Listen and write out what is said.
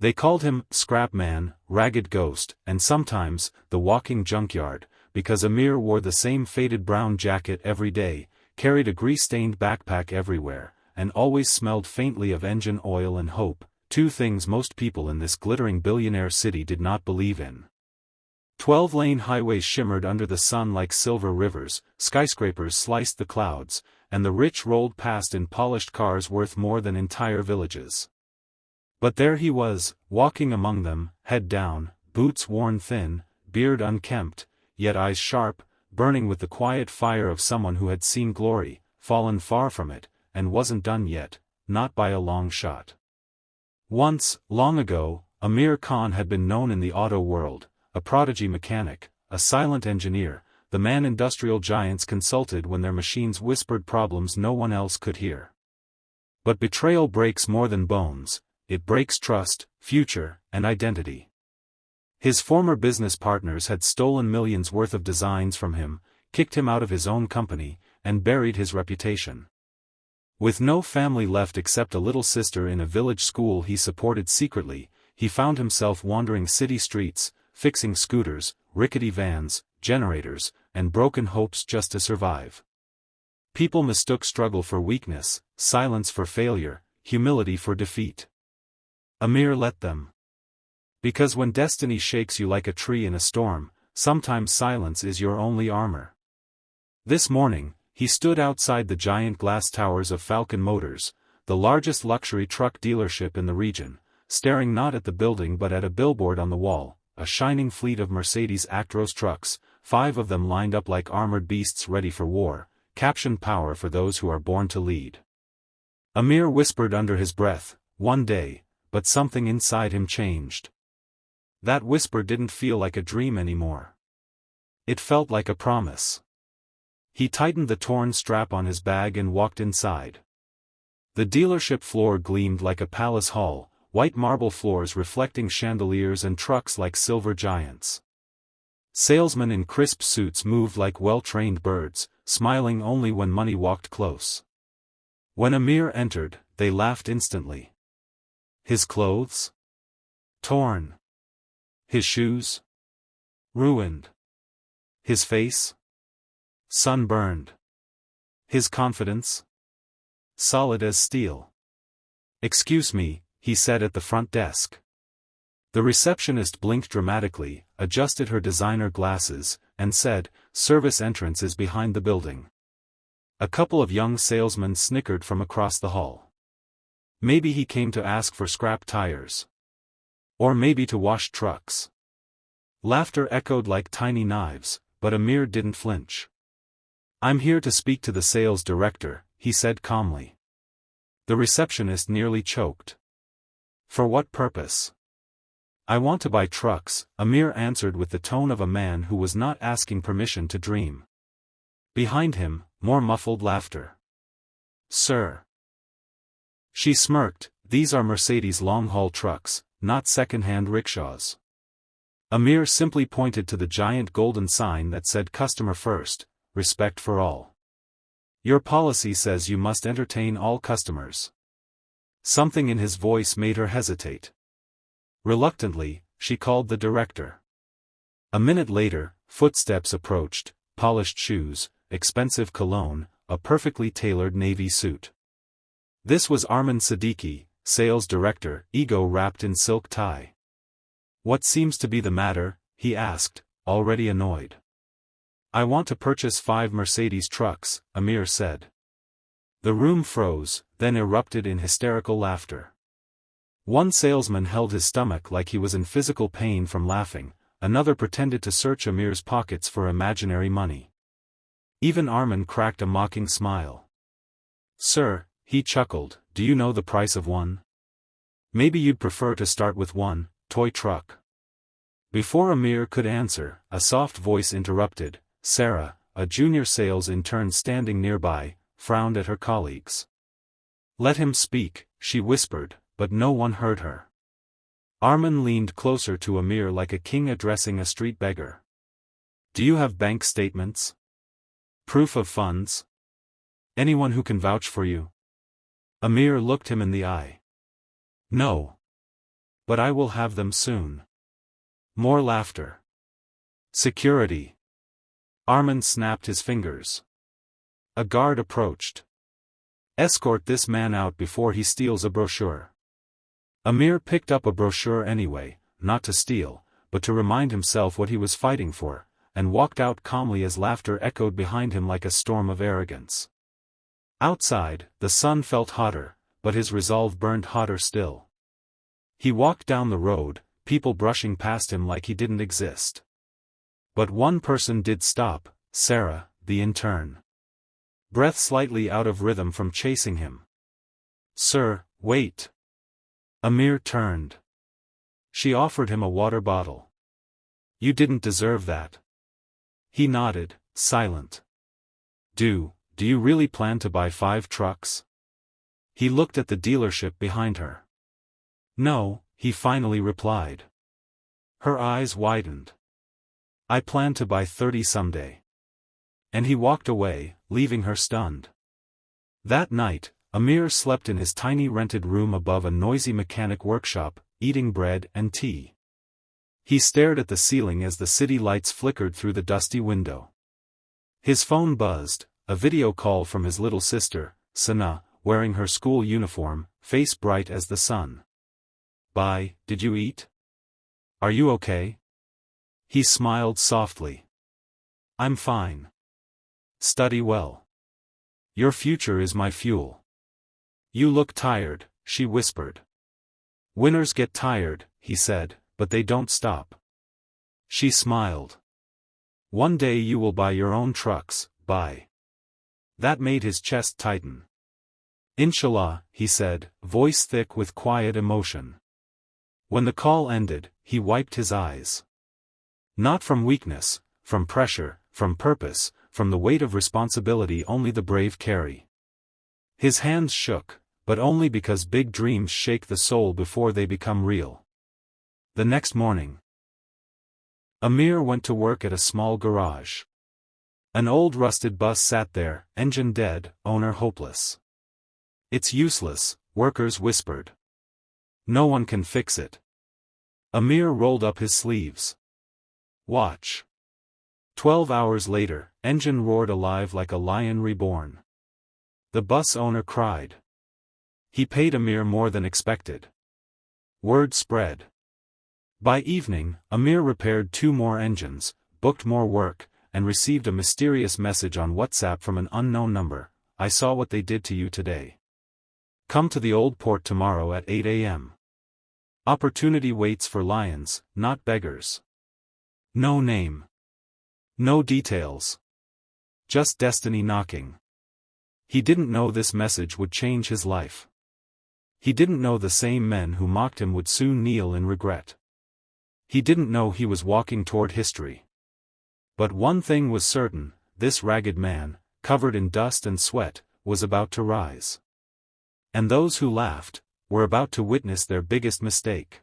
They called him Scrap Man, Ragged Ghost, and sometimes the Walking Junkyard, because Amir wore the same faded brown jacket every day, carried a grease-stained backpack everywhere, and always smelled faintly of engine oil and hope, two things most people in this glittering billionaire city did not believe in. 12-lane highways shimmered under the sun like silver rivers, skyscrapers sliced the clouds, and the rich rolled past in polished cars worth more than entire villages. But there he was, walking among them, head down, boots worn thin, beard unkempt, yet eyes sharp, burning with the quiet fire of someone who had seen glory, fallen far from it, and wasn't done yet, not by a long shot. Once, long ago, Amir Khan had been known in the auto world, a prodigy mechanic, a silent engineer, the man industrial giants consulted when their machines whispered problems no one else could hear. But betrayal breaks more than bones, it breaks trust, future, and identity. His former business partners had stolen millions worth of designs from him, kicked him out of his own company, and buried his reputation. With no family left except a little sister in a village school he supported secretly, he found himself wandering city streets, fixing scooters, rickety vans, generators, and broken hopes just to survive. People mistook struggle for weakness, silence for failure, humility for defeat. Amir let them. Because when destiny shakes you like a tree in a storm, sometimes silence is your only armor. This morning, he stood outside the giant glass towers of Falcon Motors, the largest luxury truck dealership in the region, staring not at the building but at a billboard on the wall, a shining fleet of Mercedes Actros trucks, 5 of them lined up like armored beasts ready for war, captioned "Power for those who are born to lead." Amir whispered under his breath, "One day," but something inside him changed. That whisper didn't feel like a dream anymore. It felt like a promise. He tightened the torn strap on his bag and walked inside. The dealership floor gleamed like a palace hall, white marble floors reflecting chandeliers and trucks like silver giants. Salesmen in crisp suits moved like well-trained birds, smiling only when money walked close. When Amir entered, they laughed instantly. His clothes? Torn. His shoes? Ruined. His face? Sunburned. His confidence? Solid as steel. "Excuse me," he said at the front desk. The receptionist blinked dramatically, adjusted her designer glasses, and said, "Service entrance is behind the building." A couple of young salesmen snickered from across the hall. Maybe he came to ask for scrap tires. Or maybe to wash trucks. Laughter echoed like tiny knives, but Amir didn't flinch. "I'm here to speak to the sales director," he said calmly. The receptionist nearly choked. "For what purpose?" "I want to buy trucks," Amir answered with the tone of a man who was not asking permission to dream. Behind him, more muffled laughter. "Sir." She smirked, "These are Mercedes long-haul trucks, not second-hand rickshaws." Amir simply pointed to the giant golden sign that said "Customer First, Respect for All." "Your policy says you must entertain all customers." Something in his voice made her hesitate. Reluctantly, she called the director. A minute later, footsteps approached, polished shoes, expensive cologne, a perfectly tailored navy suit. This was Arman Siddiqui, sales director, ego wrapped in silk tie. "What seems to be the matter?" he asked, already annoyed. "I want to purchase 5 Mercedes trucks," Amir said. The room froze, then erupted in hysterical laughter. One salesman held his stomach like he was in physical pain from laughing, another pretended to search Amir's pockets for imaginary money. Even Arman cracked a mocking smile. "Sir," he chuckled, "do you know the price of one? Maybe you'd prefer to start with one toy truck." Before Amir could answer, a soft voice interrupted. Sarah, a junior sales intern standing nearby, frowned at her colleagues. "Let him speak," she whispered, but no one heard her. Arman leaned closer to Amir like a king addressing a street beggar. "Do you have bank statements? Proof of funds? Anyone who can vouch for you?" Amir looked him in the eye. "No. But I will have them soon. More laughter. Security. Armand snapped his fingers. A guard approached. Escort this man out before he steals a brochure. Amir picked up a brochure anyway, not to steal, but to remind himself what he was fighting for, and walked out calmly as laughter echoed behind him like a storm of arrogance. Outside, the sun felt hotter, but his resolve burned hotter still. He walked down the road, people brushing past him like he didn't exist. But one person did stop, Sarah, the intern. Breath slightly out of rhythm from chasing him. "Sir, wait." Amir turned. She offered him a water bottle. "You didn't deserve that." He nodded, silent. Do you really plan to buy 5 trucks? He looked at the dealership behind her. "No," he finally replied. Her eyes widened. "I plan to buy 30 someday." And he walked away, leaving her stunned. That night, Amir slept in his tiny rented room above a noisy mechanic workshop, eating bread and tea. He stared at the ceiling as the city lights flickered through the dusty window. His phone buzzed, a video call from his little sister, Sana, wearing her school uniform, face bright as the sun. "Bye, did you eat? Are you okay?" He smiled softly. "I'm fine. Study well. Your future is my fuel." "You look tired," she whispered. "Winners get tired," he said, "but they don't stop." She smiled. "One day you will buy your own trucks, bye." That made his chest tighten. "Inshallah," he said, voice thick with quiet emotion. When the call ended, he wiped his eyes. Not from weakness, from pressure, from purpose, from the weight of responsibility only the brave carry. His hands shook, but only because big dreams shake the soul before they become real. The next morning, Amir went to work at a small garage. An old rusted bus sat there, engine dead, owner hopeless. "It's useless," workers whispered. "No one can fix it." Amir rolled up his sleeves. "Watch." 12 hours later, engine roared alive like a lion reborn. The bus owner cried. He paid Amir more than expected. Word spread. By evening, Amir repaired 2 more engines, booked more work, and received a mysterious message on WhatsApp from an unknown number. "I saw what they did to you today. Come to the old port tomorrow at 8 a.m. Opportunity waits for lions, not beggars." No name. No details. Just destiny knocking. He didn't know this message would change his life. He didn't know the same men who mocked him would soon kneel in regret. He didn't know he was walking toward history. But one thing was certain, this ragged man, covered in dust and sweat, was about to rise. And those who laughed, were about to witness their biggest mistake.